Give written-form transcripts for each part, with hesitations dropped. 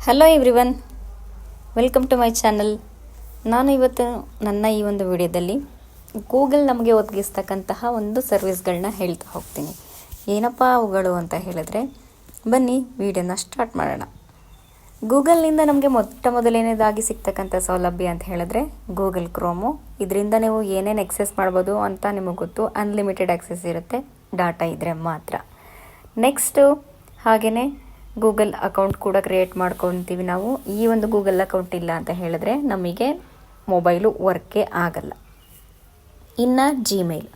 Hello everyone, welcome to my channel. ನಾನು ಇವತ್ತು ನನ್ನ ಈ ಒಂದು ವಿಡಿಯೋದಲ್ಲಿ ಗೂಗಲ್ ನಮಗೆ ಒದಗಿಸ್ತಕ್ಕಂತಹ ಒಂದು ಸರ್ವಿಸ್ಗಳನ್ನ ಹೇಳ್ತಾ ಹೋಗ್ತೀನಿ. ಏನಪ್ಪ ಅವುಗಳು ಅಂತ ಹೇಳಿದ್ರೆ, ಬನ್ನಿ ವಿಡಿಯೋನ ಸ್ಟಾರ್ಟ್ ಮಾಡೋಣ. ಗೂಗಲ್ನಿಂದ ನಮಗೆ ಮೊದಲನೇದಾಗಿ ಸಿಗ್ತಕ್ಕಂಥ ಸೌಲಭ್ಯ ಅಂತ ಹೇಳಿದ್ರೆ ಗೂಗಲ್ ಕ್ರೋಮು. ಇದರಿಂದ ನೀವು ಏನೇನು ಎಕ್ಸೆಸ್ ಮಾಡ್ಬೋದು ಅಂತ ನಿಮಗೆ ಗೊತ್ತು. ಅನ್ಲಿಮಿಟೆಡ್ ಆಕ್ಸೆಸ್ ಇರುತ್ತೆ, ಡಾಟಾ ಇದ್ದರೆ ಮಾತ್ರ. ನೆಕ್ಸ್ಟು ಹಾಗೆಯೇ ಗೂಗಲ್ ಅಕೌಂಟ್ ಕೂಡ ಕ್ರಿಯೇಟ್ ಮಾಡ್ಕೊತೀವಿ ನಾವು. ಈ ಒಂದು ಗೂಗಲ್ ಅಕೌಂಟ್ ಇಲ್ಲ ಅಂತ ಹೇಳಿದ್ರೆ ನಮಗೆ ಮೊಬೈಲು ವರ್ಕೇ ಆಗಲ್ಲ. ಇನ್ನು ಜಿಮೇಲ್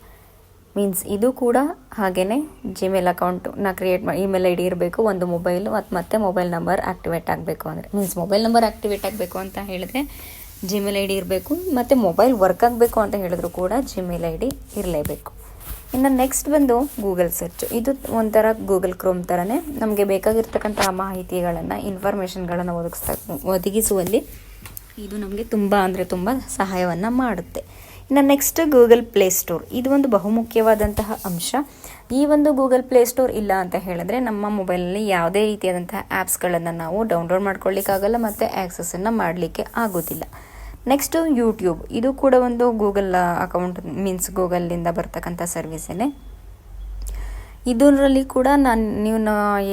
ಮೀನ್ಸ್ ಇದು ಕೂಡ ಹಾಗೆಯೇ ಜಿಮೇಲ್ ಅಕೌಂಟನ್ನ ಕ್ರಿಯೇಟ್ ಮಾಡಿ ಇಮೇಲ್ ಐ ಡಿ ಇರಬೇಕು, ಒಂದು ಮೊಬೈಲು ಮತ್ತು ಮೊಬೈಲ್ ನಂಬರ್ ಆ್ಯಕ್ಟಿವೇಟ್ ಆಗಬೇಕು ಅಂದರೆ ಮೀನ್ಸ್ ಮೊಬೈಲ್ ನಂಬರ್ ಆ್ಯಕ್ಟಿವೇಟ್ ಆಗಬೇಕು ಅಂತ ಹೇಳಿದ್ರೆ ಜಿಮೇಲ್ ಐ ಡಿ ಇರಬೇಕು, ಮತ್ತು ಮೊಬೈಲ್ ವರ್ಕ್ ಆಗಬೇಕು ಅಂತ ಹೇಳಿದ್ರು ಕೂಡ ಜಿಮೇಲ್ ಐ ಡಿ ಇರಲೇಬೇಕು. ಇನ್ನು ನೆಕ್ಸ್ಟ್ ಬಂದು ಗೂಗಲ್ ಸರ್ಚ್. ಇದು ಒಂಥರ ಗೂಗಲ್ ಕ್ರೋಮ್ ಥರನೇ ನಮಗೆ ಬೇಕಾಗಿರ್ತಕ್ಕಂಥ ಮಾಹಿತಿಗಳನ್ನು ಇನ್ಫಾರ್ಮೇಷನ್ಗಳನ್ನು ಒದಗಿಸುವಲ್ಲಿ ಇದು ನಮಗೆ ತುಂಬ ಸಹಾಯವನ್ನು ಮಾಡುತ್ತೆ. ಇನ್ನು ನೆಕ್ಸ್ಟ್ ಗೂಗಲ್ ಪ್ಲೇಸ್ಟೋರ್. ಇದು ಒಂದು ಬಹುಮುಖ್ಯವಾದಂತಹ ಅಂಶ. ಈ ಒಂದು ಗೂಗಲ್ ಪ್ಲೇಸ್ಟೋರ್ ಇಲ್ಲ ಅಂತ ಹೇಳಿದ್ರೆ ನಮ್ಮ ಮೊಬೈಲಲ್ಲಿ ಯಾವುದೇ ರೀತಿಯಾದಂತಹ ಆ್ಯಪ್ಸ್ಗಳನ್ನು ನಾವು ಡೌನ್ಲೋಡ್ ಮಾಡ್ಕೊಳ್ಳಿಕ್ಕಾಗಲ್ಲ ಮತ್ತು ಆ್ಯಕ್ಸಸನ್ನು ಮಾಡಲಿಕ್ಕೆ ಆಗೋದಿಲ್ಲ. Next YouTube. ಇದು ಕೂಡ ಒಂದು ಗೂಗಲ್ ಅಕೌಂಟ್ ಮೀನ್ಸ್ ಗೂಗಲ್ಲಿಂದ ಬರ್ತಕ್ಕಂಥ ಸರ್ವಿಸೇ. ಇದರಲ್ಲಿ ಕೂಡ ನೀವು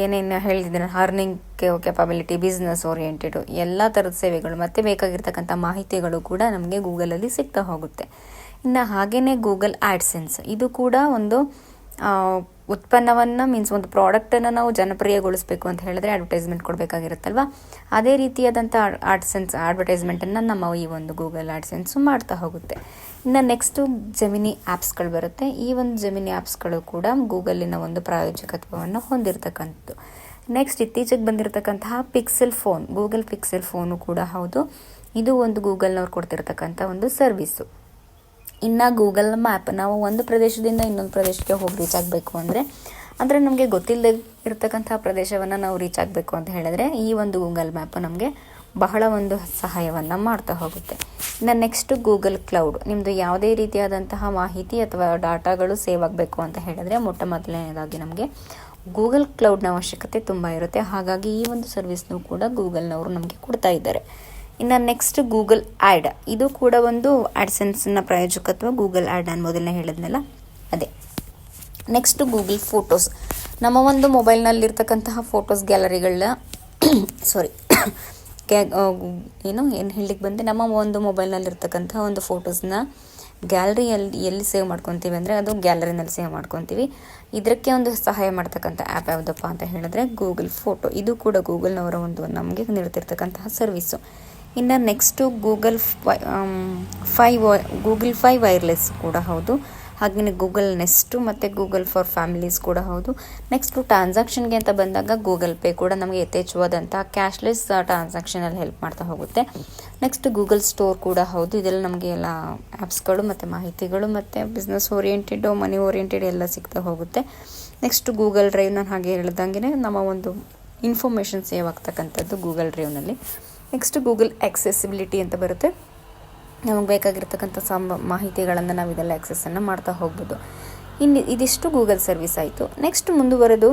ಏನೇನು ಹೇಳಿದ್ದೀನಿ, ಅರ್ನಿಂಗ್ ಕೆಪಬಿಲಿಟಿ, ಬಿಸ್ನೆಸ್ ಓರಿಯೆಂಟೆಡು ಎಲ್ಲ ಥರದ ಸೇವೆಗಳು ಮತ್ತು ಬೇಕಾಗಿರ್ತಕ್ಕಂಥ ಮಾಹಿತಿಗಳು ಕೂಡ ನಮಗೆ ಗೂಗಲಲ್ಲಿ ಸಿಗ್ತಾ ಹೋಗುತ್ತೆ. ಇನ್ನು ಹಾಗೆಯೇ ಗೂಗಲ್ ಆ್ಯಡ್ಸೆನ್ಸ್. ಇದು ಕೂಡ ಒಂದು ಉತ್ಪನ್ನವನ್ನು ಮೀನ್ಸ್ ಒಂದು ಪ್ರಾಡಕ್ಟನ್ನು ನಾವು ಜನಪ್ರಿಯಗೊಳಿಸಬೇಕು ಅಂತ ಹೇಳಿದ್ರೆ ಅಡ್ವರ್ಟೈಸ್ಮೆಂಟ್ ಕೊಡಬೇಕಾಗಿರುತ್ತಲ್ವ, ಅದೇ ರೀತಿಯಾದಂಥ ಅಡ್ವರ್ಟೈಸ್ಮೆಂಟನ್ನು ನಮ್ಮ ಈ ಒಂದು ಗೂಗಲ್ ಆ್ಯಡ್ಸೆನ್ಸು ಮಾಡ್ತಾ ಹೋಗುತ್ತೆ. ಇನ್ನು ನೆಕ್ಸ್ಟು ಜೆಮಿನಿ ಆ್ಯಪ್ಸ್ಗಳು ಬರುತ್ತೆ. ಈ ಒಂದು ಜೆಮಿನಿ ಆ್ಯಪ್ಸ್ಗಳು ಕೂಡ ಗೂಗಲಿನ ಒಂದು ಪ್ರಾಯೋಜಕತ್ವವನ್ನು ಹೊಂದಿರತಕ್ಕಂಥದ್ದು. ನೆಕ್ಸ್ಟ್ ಇತ್ತೀಚೆಗೆ ಬಂದಿರತಕ್ಕಂತಹ Pixel phone, Google Pixel phone ಕೂಡ ಹೌದು. ಇದು ಒಂದು ಗೂಗಲ್ನವ್ರು ಕೊಡ್ತಿರ್ತಕ್ಕಂಥ ಒಂದು ಸರ್ವಿಸು. ಇನ್ನು ಗೂಗಲ್ ಮ್ಯಾಪ್. ನಾವು ಒಂದು ಪ್ರದೇಶದಿಂದ ಇನ್ನೊಂದು ಪ್ರದೇಶಕ್ಕೆ ಹೋಗಿ ರೀಚ್ ಆಗಬೇಕು ಅಂದರೆ ನಮಗೆ ಗೊತ್ತಿಲ್ಲದೆ ಇರತಕ್ಕಂಥ ಪ್ರದೇಶವನ್ನು ನಾವು ರೀಚ್ ಆಗಬೇಕು ಅಂತ ಹೇಳಿದ್ರೆ ಈ ಒಂದು ಗೂಗಲ್ ಮ್ಯಾಪ್ ನಮಗೆ ಬಹಳ ಒಂದು ಸಹಾಯವನ್ನು ಮಾಡ್ತಾ ಹೋಗುತ್ತೆ. ಇನ್ನು ನೆಕ್ಸ್ಟ್ ಗೂಗಲ್ ಕ್ಲೌಡ್. ನಿಮ್ಮದು ಯಾವುದೇ ರೀತಿಯಾದಂತಹ ಮಾಹಿತಿ ಅಥವಾ ಡಾಟಾಗಳು ಸೇವ್ ಆಗಬೇಕು ಅಂತ ಹೇಳಿದ್ರೆ ಮೊದಲನೇದಾಗಿ ನಮಗೆ ಗೂಗಲ್ ಕ್ಲೌಡ್ನ ಅವಶ್ಯಕತೆ ತುಂಬ ಇರುತ್ತೆ. ಹಾಗಾಗಿ ಈ ಒಂದು ಸರ್ವಿಸ್ನೂ ಕೂಡ ಗೂಗಲ್ನವರು ನಮಗೆ ಕೊಡ್ತಾ ಇದ್ದಾರೆ. ಇನ್ನು ನೆಕ್ಸ್ಟ್ ಗೂಗಲ್ ಆ್ಯಡ್. ಇದು ಕೂಡ ಒಂದು ಆ್ಯಡ್ಸೆನ್ಸ್ನ ಪ್ರಾಯೋಜಕತ್ವ. ಗೂಗಲ್ ಆ್ಯಡ್ ನಾನು ಮೊದಲನೇ ಹೇಳಿದ್ನಲ್ಲ ಅದೇ. Next Google photos. ನಮ್ಮ ಒಂದು ಮೊಬೈಲ್ನಲ್ಲಿರ್ತಕ್ಕಂತಹ ಫೋಟೋಸ್ ಗ್ಯಾಲರಿಗಳನ್ನ ಏನು ಹೇಳಲಿಕ್ಕೆ ಬಂದೆ, ನಮ್ಮ ಒಂದು ಮೊಬೈಲ್ನಲ್ಲಿರ್ತಕ್ಕಂಥ ಒಂದು ಫೋಟೋಸ್ನ ಗ್ಯಾಲರಿಯಲ್ಲಿ ಎಲ್ಲಿ ಸೇವ್ ಮಾಡ್ಕೊತೀವಿ ಅಂದರೆ ಅದು ಗ್ಯಾಲರಿನಲ್ಲಿ ಸೇವ್ ಮಾಡ್ಕೊತೀವಿ. ಇದಕ್ಕೆ ಒಂದು ಸಹಾಯ ಮಾಡ್ತಕ್ಕಂಥ ಆ್ಯಪ್ ಯಾವುದಪ್ಪ ಅಂತ ಹೇಳಿದ್ರೆ ಗೂಗಲ್ ಫೋಟೋ. ಇದು ಕೂಡ ಗೂಗಲ್ನವರ ಒಂದು ನಮಗೆ ನೀಡ್ತಿರ್ತಕ್ಕಂತಹ ಸರ್ವಿಸು. ಇನ್ನು ನೆಕ್ಸ್ಟು ಗೂಗಲ್ ಫೈ ವೈರ್ಲೆಸ್ ಕೂಡ ಹೌದು. ಹಾಗೆಯೇ ಗೂಗಲ್ ನೆಸ್ಟು ಮತ್ತು ಗೂಗಲ್ ಫಾರ್ ಫ್ಯಾಮಿಲೀಸ್ ಕೂಡ ಹೌದು. ನೆಕ್ಸ್ಟು ಟ್ರಾನ್ಸಾಕ್ಷನ್ಗೆ ಅಂತ ಬಂದಾಗ ಗೂಗಲ್ ಪೇ ಕೂಡ ನಮಗೆ ಯಥೇಚ್ಛವಾದಂಥ ಕ್ಯಾಶ್ಲೆಸ್ ಟ್ರಾನ್ಸಾಕ್ಷನಲ್ಲಿ ಹೆಲ್ಪ್ ಮಾಡ್ತಾ ಹೋಗುತ್ತೆ. ನೆಕ್ಸ್ಟ್ ಗೂಗಲ್ ಸ್ಟೋರ್ ಕೂಡ ಹೌದು. ಇದೆಲ್ಲ ನಮಗೆ ಎಲ್ಲ ಆ್ಯಪ್ಸ್ಗಳು ಮತ್ತು ಮಾಹಿತಿಗಳು ಮತ್ತು ಬಿಸ್ನೆಸ್ ಓರಿಯೆಂಟೆಡು, ಮನಿ ಓರಿಯೆಂಟೆಡ್ ಎಲ್ಲ ಸಿಗ್ತಾ ಹೋಗುತ್ತೆ. Next Google drive. ನಾನು ಹಾಗೆ ಹೇಳ್ದಂಗೆ ನಮ್ಮ ಒಂದು ಇನ್ಫಾರ್ಮೇಷನ್ ಸೇವ್ ಆಗ್ತಕ್ಕಂಥದ್ದು ಗೂಗಲ್ ಡ್ರೈವ್ನಲ್ಲಿ. ನೆಕ್ಸ್ಟ್ ಗೂಗಲ್ ಆಕ್ಸೆಸಿಬಿಲಿಟಿ ಅಂತ ಬರುತ್ತೆ. ನಮಗೆ ಬೇಕಾಗಿರ್ತಕ್ಕಂಥ ಮಾಹಿತಿಗಳನ್ನು ನಾವು ಇದೆಲ್ಲ ಆಕ್ಸೆಸನ್ನು ಮಾಡ್ತಾ ಹೋಗ್ಬೋದು. ಇದಿಷ್ಟು ಗೂಗಲ್ ಸರ್ವಿಸ್ ಆಯಿತು. ನೆಕ್ಸ್ಟ್ ಮುಂದುವರೆದು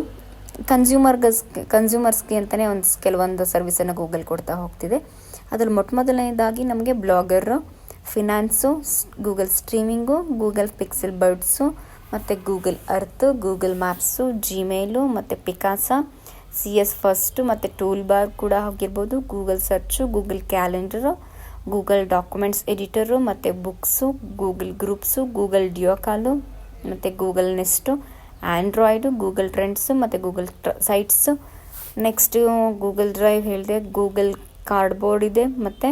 ಕನ್ಸ್ಯೂಮರ್ಸ್ಗೆ ಅಂತಲೇ ಕೆಲವೊಂದು ಸರ್ವಿಸನ್ನು ಗೂಗಲ್ ಕೊಡ್ತಾ ಹೋಗ್ತಿದೆ. ಅದರಲ್ಲಿ ಮೊದಲನೇದಾಗಿ ನಮಗೆ Blogger, finance, Google streaming, Google Pixel birds ಮತ್ತು Google Earth, Google Maps, Gmail ಮತ್ತು ಪಿಕಾಸಾ, CS ಫಸ್ಟು ಮತ್ತು ಟೂಲ್ ಬಾರ್ ಕೂಡ ಆಗಿರ್ಬೋದು, Google search, Google calendar, Google documents editor ಮತ್ತು books, Google groups, Google duo call ಮತ್ತು Google Nest, Android, Google Trends ಮತ್ತು Google Sites. Next Google Drive ಹೇಳಿದೆ, Google Cardboard ಇದೆ ಮತ್ತು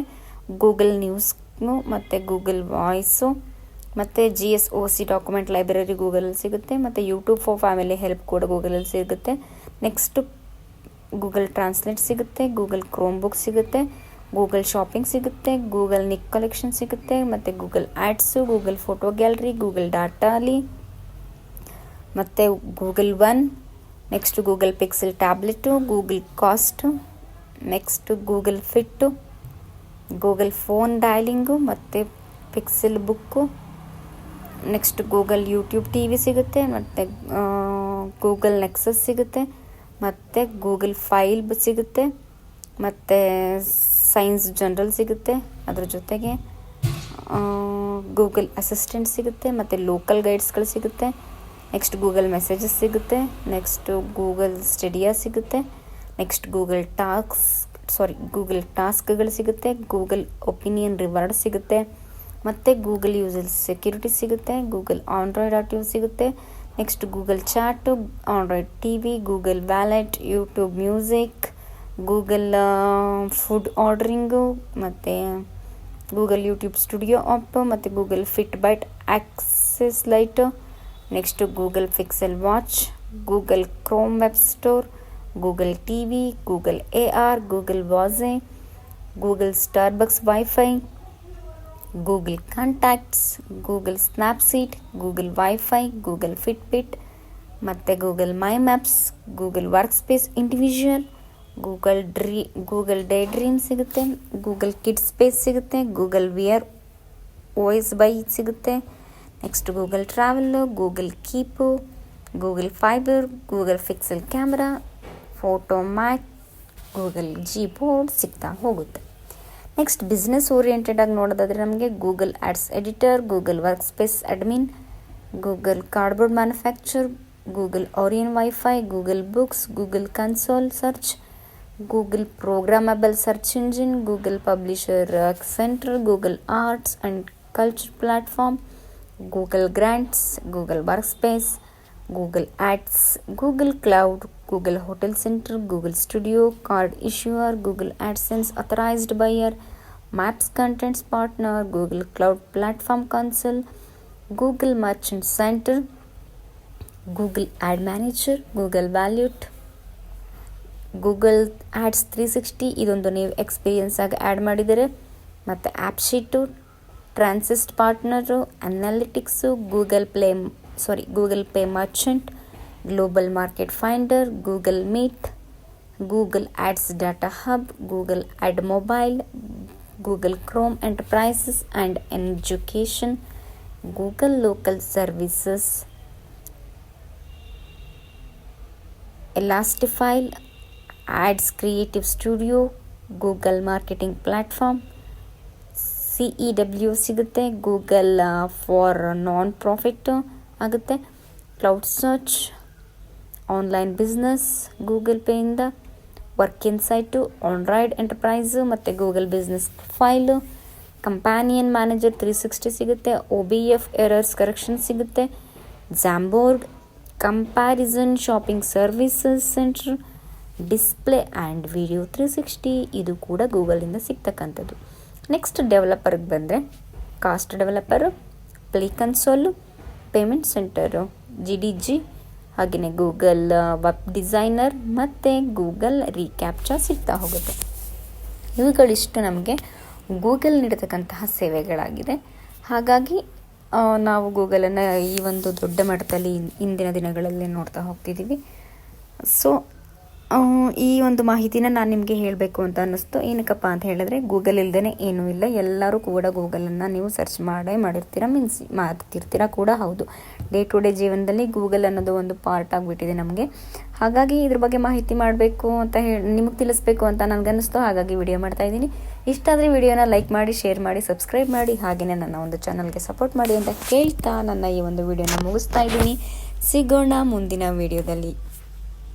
ಗೂಗಲ್ ನ್ಯೂಸ್ನು ಮತ್ತು ಗೂಗಲ್ ವಾಯ್ಸು ಮತ್ತು GSOC ಡಾಕ್ಯುಮೆಂಟ್ ಲೈಬ್ರರಿ ಗೂಗಲಲ್ಲಿ ಸಿಗುತ್ತೆ ಮತ್ತು ಯೂಟ್ಯೂಬ್ ಫಾರ್ ಫ್ಯಾಮಿಲಿ ಹೆಲ್ಪ್ ಕೂಡ ಗೂಗಲಲ್ಲಿ ಸಿಗುತ್ತೆ. ನೆಕ್ಸ್ಟು ಗೂಗಲ್ ಟ್ರಾನ್ಸ್ಲೇಟ್ ಸಿಗುತ್ತೆ, ಗೂಗಲ್ ಕ್ರೋಮ್ ಬುಕ್ ಸಿಗುತ್ತೆ, ಗೂಗಲ್ ಶಾಪಿಂಗ್ ಸಿಗುತ್ತೆ, ಗೂಗಲ್ ನಿಕ್ ಕಲೆಕ್ಷನ್ ಸಿಗುತ್ತೆ ಮತ್ತು Google ads, Google photo gallery, Google Datally ಮತ್ತು Google One. Next Google Pixel tablet, Google cast, next Google Fit, Google phone dialing ಮತ್ತು Pixelbook. Next Google YouTube TV ಸಿಗುತ್ತೆ ಮತ್ತು Google nexus ಸಿಗುತ್ತೆ ಮತ್ತು Google file ಸಿಗುತ್ತೆ ಮತ್ತು science general ಸಿಗುತ್ತೆ. ಅದ್ರ ಜೊತೆಗೆ ಗೂಗಲ್ ಅಸಿಸ್ಟೆಂಟ್ ಸಿಗುತ್ತೆ, ಮತ್ತು ಲೋಕಲ್ ಗೈಡ್ಸ್ಗಳು ಸಿಗುತ್ತೆ. ನೆಕ್ಸ್ಟ್ ಗೂಗಲ್ ಮೆಸೇಜಸ್ ಸಿಗುತ್ತೆ. ನೆಕ್ಸ್ಟು ಗೂಗಲ್ ಸ್ಟಡಿಯಾ ಸಿಗುತ್ತೆ. ನೆಕ್ಸ್ಟ್ ಗೂಗಲ್ ಟಾಸ್ಕ್ಗಳು ಸಿಗುತ್ತೆ. ಗೂಗಲ್ ಒಪಿನಿಯನ್ ರಿವಾರ್ಡ್ ಸಿಗುತ್ತೆ. ಮತ್ತು ಗೂಗಲ್ ಯೂಸರ್ ಸೆಕ್ಯೂರಿಟಿ ಸಿಗುತ್ತೆ. ಗೂಗಲ್ ಆಂಡ್ರಾಯ್ಡ್ ಆಟೋ ಸಿಗುತ್ತೆ. Next Google chat, Android TV, Google wallet, YouTube music, Google food ordering, ಮತ್ತು ಗೂಗಲ್ ಯೂಟ್ಯೂಬ್ ಸ್ಟುಡಿಯೋ ಆಪ್, ಮತ್ತು Google Fit byte access lite. Next Google Pixel watch, Google Chrome web store, Google TV, Google AR, Google Waze, Google Starbucks WiFi, Google contacts, Google Snapseed, Google WiFi, Google Fitbit, ಮತ್ತು Google My Maps, Google Workspace individual, Google day dream ಸಿಗುತ್ತೆ. Google kids space ಸಿಗುತ್ತೆ. Google Wear OS by ಸಿಗುತ್ತೆ. Next Google travel, Google Keep, Google Fiber, Google Pixel camera, photo mac, Google G board ಸಿಗ್ತಾ ಹೋಗುತ್ತೆ. Next business oriented ಆಗಿ ನೋಡೋದಾದರೆ ನಮಗೆ Google ads editor, Google Workspace admin, Google cardboard manufacturer, Google Orion WiFi, Google books, Google console search, Google programmable search engine, Google publisher centre, Google arts and culture platform, Google grants, Google Workspace, Google ads, Google cloud, Google hotel centre, Google studio, card issuer, Google AdSense authorised buyer, maps contents partner, Google cloud platform console, Google merchant centre, Google ad manager, Google valuate, Google ads 360 ಇದೊಂದು ನೀವು experience ಆಗಿ add ಮಾಡಿದರೆ, ಮತ್ತು app sheet, transit partner, analytics, Google Pay merchant, global market finder, Google Meet, Google ads data hub, Google ad mobile, Google Chrome enterprises and education, Google local services, Elastifile, ads creative studio, Google marketing platform, CEW ಸಿಗುತ್ತೆ. Google for non profit ಆಗುತ್ತೆ. Cloud search, online business, Google ಪೇಯಿಂದ, work insight, Android enterprise, ಮತ್ತು Google business file, companion manager 360 ಸಿಗುತ್ತೆ. OBF errors correction ಸಿಗುತ್ತೆ. Jamboard, comparison shopping services centre, display and video 360 ಇದು ಕೂಡ ಗೂಗಲಿಂದ ಸಿಗ್ತಕ್ಕಂಥದ್ದು. ನೆಕ್ಸ್ಟ್ ಡೆವಲಪರ್ಗೆ ಬಂದರೆ cast developer, play console, payment centre, GDG, ಹಾಗೆಯೇ ಗೂಗಲ್ ವೆಬ್ ಡಿಸೈನರ್, ಮತ್ತು ಗೂಗಲ್ ರೀಕ್ಯಾಪ್ಚಾ ಸಿಗ್ತಾ ಹೋಗುತ್ತೆ. ಇವುಗಳಿಷ್ಟು ನಮಗೆ ಗೂಗಲ್ ನೀಡತಕ್ಕಂತಹ ಸೇವೆಗಳಾಗಿದೆ. ಹಾಗಾಗಿ ನಾವು ಗೂಗಲನ್ನು ಈ ಒಂದು ದೊಡ್ಡ ಮಟ್ಟದಲ್ಲಿ ಇಂದಿನ ದಿನಗಳಲ್ಲಿ ನೋಡ್ತಾ ಹೋಗ್ತಿದ್ದೀವಿ. ಸೊ ಈ ಒಂದು ಮಾಹಿತಿನ ನಾನು ನಿಮಗೆ ಹೇಳಬೇಕು ಅಂತ ಅನ್ನಿಸ್ತು. ಏನಕ್ಕಪ್ಪ ಅಂತ ಹೇಳಿದ್ರೆ ಗೂಗಲ್ ಇಲ್ಲದೇ ಏನೂ ಇಲ್ಲ. ಎಲ್ಲರೂ ಕೂಡ ಗೂಗಲನ್ನು ನೀವು ಸರ್ಚ್ ಮಾಡಿರ್ತೀರ, ಮಾಡ್ತಿರ್ತೀರ ಕೂಡ. ಹೌದು, ಡೇ ಟು ಡೇ ಜೀವನದಲ್ಲಿ ಗೂಗಲ್ ಅನ್ನೋದು ಒಂದು ಪಾರ್ಟ್ ಆಗಿಬಿಟ್ಟಿದೆ ನಮಗೆ. ಹಾಗಾಗಿ ಇದ್ರ ಬಗ್ಗೆ ಮಾಹಿತಿ ಮಾಡಬೇಕು ಅಂತ ನಿಮಗೆ ತಿಳಿಸ್ಬೇಕು ಅಂತ ನನಗನ್ನಿಸ್ತು. ಹಾಗಾಗಿ ವಿಡಿಯೋ ಮಾಡ್ತಾಯಿದ್ದೀನಿ. ಇಷ್ಟ ಆದರೆ ವಿಡಿಯೋನ ಲೈಕ್ ಮಾಡಿ, ಶೇರ್ ಮಾಡಿ, ಸಬ್ಸ್ಕ್ರೈಬ್ ಮಾಡಿ, ಹಾಗೆಯೇ ನನ್ನ ಒಂದು ಚಾನಲ್ಗೆ ಸಪೋರ್ಟ್ ಮಾಡಿ ಅಂತ ಕೇಳ್ತಾ ನನ್ನ ಈ ಒಂದು ವಿಡಿಯೋನ ಮುಗಿಸ್ತಾ ಇದ್ದೀನಿ. ಸಿಗೋಣ ಮುಂದಿನ ವಿಡಿಯೋದಲ್ಲಿ.